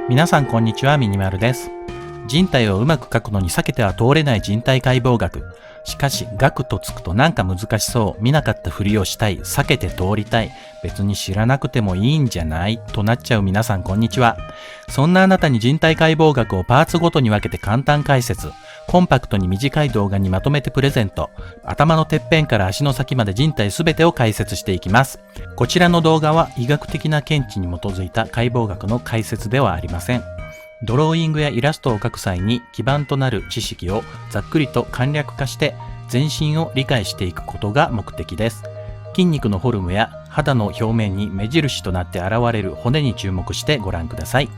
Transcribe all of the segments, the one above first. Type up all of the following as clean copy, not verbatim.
皆さんこんにちは、ミニマルです。人体をうまく描くのに避けては通れない人体解剖学。しかし、学とつくとなんか難しそう、見なかったふりをしたい、避けて通りたい、別に知らなくてもいいんじゃないとなっちゃう皆さんこんにちは。そんなあなたに人体解剖学をパーツごとに分けて簡単解説、コンパクトに短い動画にまとめてプレゼント、頭のてっぺんから足の先まで人体すべてを解説していきます。こちらの動画は医学的な見地に基づいた解剖学の解説ではありません。ドローイングやイラストを描く際に基盤となる知識をざっくりと簡略化して全身を理解していくことが目的です。筋肉のフォルムや肌の表面に目印となって現れる骨に注目してご覧ください。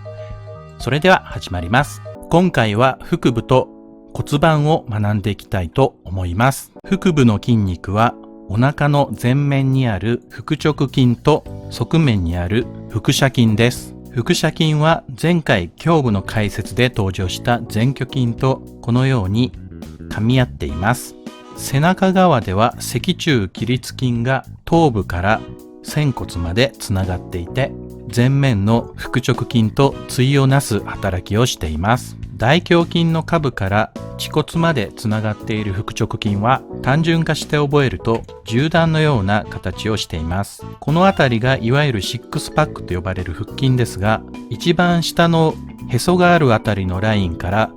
それでは始まります。今回は腹部と骨盤を学んでいきたいと思います。腹部の筋肉はお腹の前面にある腹直筋と側面にある腹斜筋です。腹斜筋は前回胸部の解説で登場した前鋸筋とこのように噛み合っています。背中側では脊柱起立筋が頭部から仙骨までつながっていて、前面の腹直筋と対をなす働きをしています。大胸筋の下部から恥骨までつながっている腹直筋は単純化して覚えると銃弾のような形をしています。この辺りがいわゆるシックスパックと呼ばれる腹筋ですが、一番下のへそがあるあたりのラインから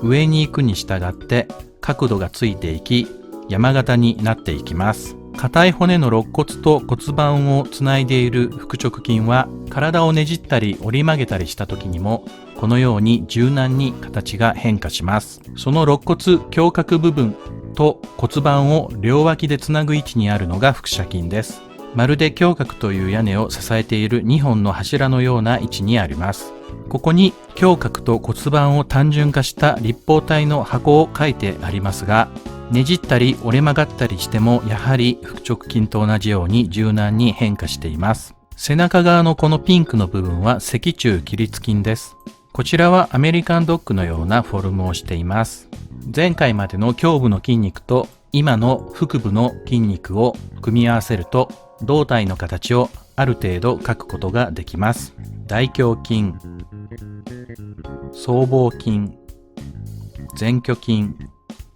上に行くに従って角度がついていき、山形になっていきます。硬い骨の肋骨と骨盤をつないでいる腹直筋は体をねじったり折り曲げたりした時にもこのように柔軟に形が変化します。その肋骨胸郭部分と骨盤を両脇でつなぐ位置にあるのが腹斜筋です。まるで胸郭という屋根を支えている2本の柱のような位置にあります。ここに胸郭と骨盤を単純化した立方体の箱を書いてありますが、ねじったり折れ曲がったりしてもやはり腹直筋と同じように柔軟に変化しています。背中側のこのピンクの部分は脊柱起立筋です。こちらはアメリカンドッグのようなフォルムをしています。前回までの胸部の筋肉と今の腹部の筋肉を組み合わせると胴体の形をある程度描くことができます。大胸筋、僧帽筋、前鋸筋、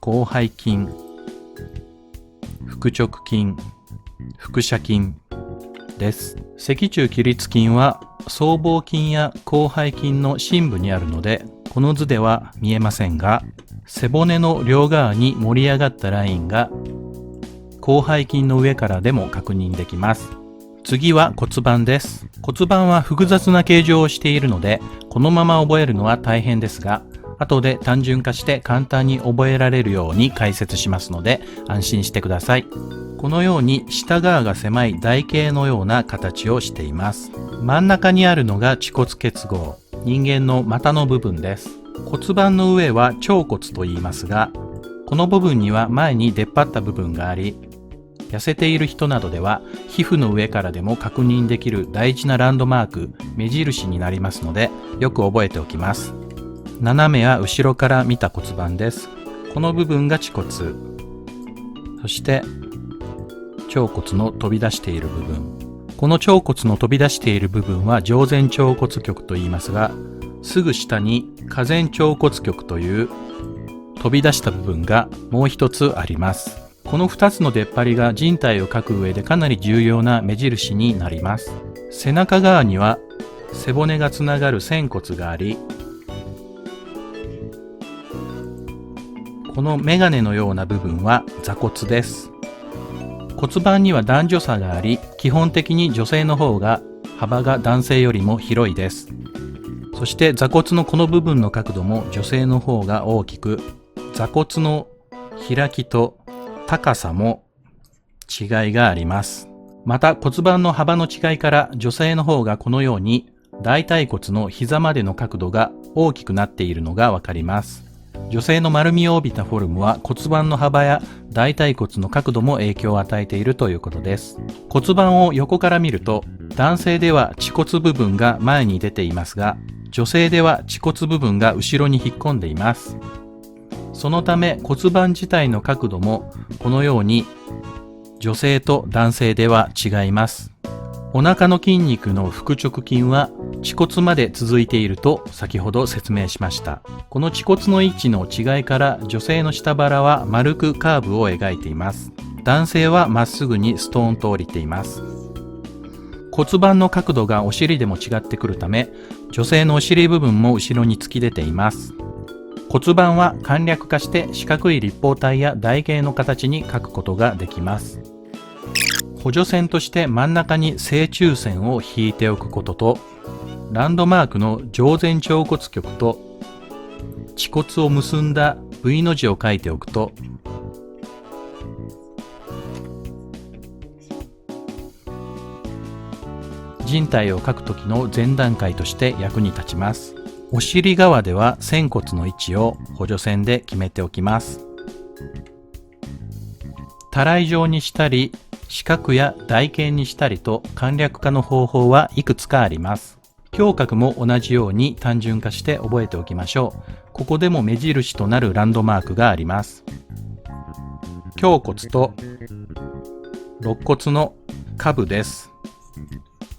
広背筋、腹直筋、腹斜筋です。脊柱起立筋は僧帽筋や広背筋の深部にあるのでこの図では見えませんが、背骨の両側に盛り上がったラインが広背筋の上からでも確認できます。次は骨盤です。骨盤は複雑な形状をしているのでこのまま覚えるのは大変ですが、後で単純化して簡単に覚えられるように解説しますので安心してください。このように下側が狭い台形のような形をしています。真ん中にあるのが恥骨結合、人間の股の部分です。骨盤の上は腸骨と言いますが、この部分には前に出っ張った部分があり、痩せている人などでは皮膚の上からでも確認できる大事なランドマーク、目印になりますのでよく覚えておきます。斜めは後ろから見た骨盤です。この部分が恥骨、そして腸骨の飛び出している部分、この腸骨の飛び出している部分は上前腸骨棘と言いますが、すぐ下に下前腸骨棘という飛び出した部分がもう一つあります。この2つの出っ張りが人体を描く上でかなり重要な目印になります。背中側には背骨がつながる仙骨があり、このメガネのような部分は座骨です。骨盤には男女差があり、基本的に女性の方が幅が男性よりも広いです。そして座骨のこの部分の角度も女性の方が大きく、座骨の開きと高さも違いがあります。また骨盤の幅の違いから女性の方がこのように大腿骨の膝までの角度が大きくなっているのがわかります。女性の丸みを帯びたフォルムは骨盤の幅や大腿骨の角度も影響を与えているということです。骨盤を横から見ると男性では恥骨部分が前に出ていますが、女性では恥骨部分が後ろに引っ込んでいます。そのため骨盤自体の角度もこのように女性と男性では違います。お腹の筋肉の腹直筋は恥骨まで続いていると先ほど説明しました。この恥骨の位置の違いから女性の下腹は丸くカーブを描いています。男性はまっすぐにストーンと降りています。骨盤の角度がお尻でも違ってくるため、女性のお尻部分も後ろに突き出ています。骨盤は簡略化して四角い立方体や台形の形に描くことができます。補助線として真ん中に正中線を引いておくことと、ランドマークの上前腸骨極と恥骨を結んだ V の字を書いておくと、人体を描くときの前段階として役に立ちます。お尻側では仙骨の位置を補助線で決めておきます。たらい状にしたり、四角や台形にしたりと簡略化の方法はいくつかあります。胸郭も同じように単純化して覚えておきましょう。ここでも目印となるランドマークがあります。胸骨と肋骨の下部です。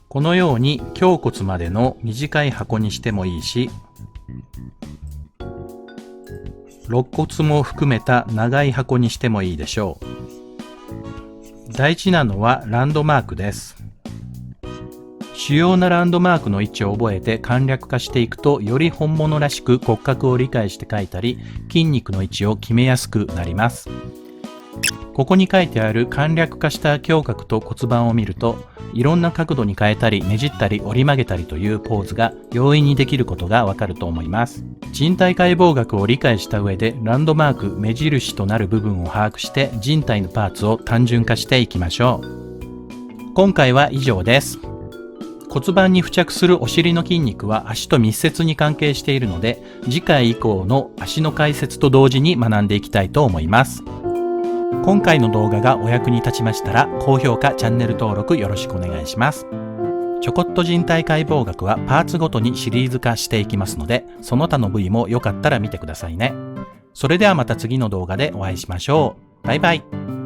このように胸骨までの短い箱にしてもいいし、肋骨も含めた長い箱にしてもいいでしょう。大事なのはランドマークです。主要なランドマークの位置を覚えて簡略化していくと、より本物らしく骨格を理解して書いたり、筋肉の位置を決めやすくなります。ここに書いてある簡略化した胸郭と骨盤を見ると、いろんな角度に変えたりねじったり折り曲げたりというポーズが容易にできることがわかると思います。人体解剖学を理解した上でランドマーク、目印となる部分を把握して人体のパーツを単純化していきましょう。今回は以上です。骨盤に付着するお尻の筋肉は足と密接に関係しているので、次回以降の足の解説と同時に学んでいきたいと思います。今回の動画がお役に立ちましたら、高評価、チャンネル登録よろしくお願いします。ちょこっと人体解剖学はパーツごとにシリーズ化していきますので、その他の部位もよかったら見てくださいね。それではまた次の動画でお会いしましょう。バイバイ。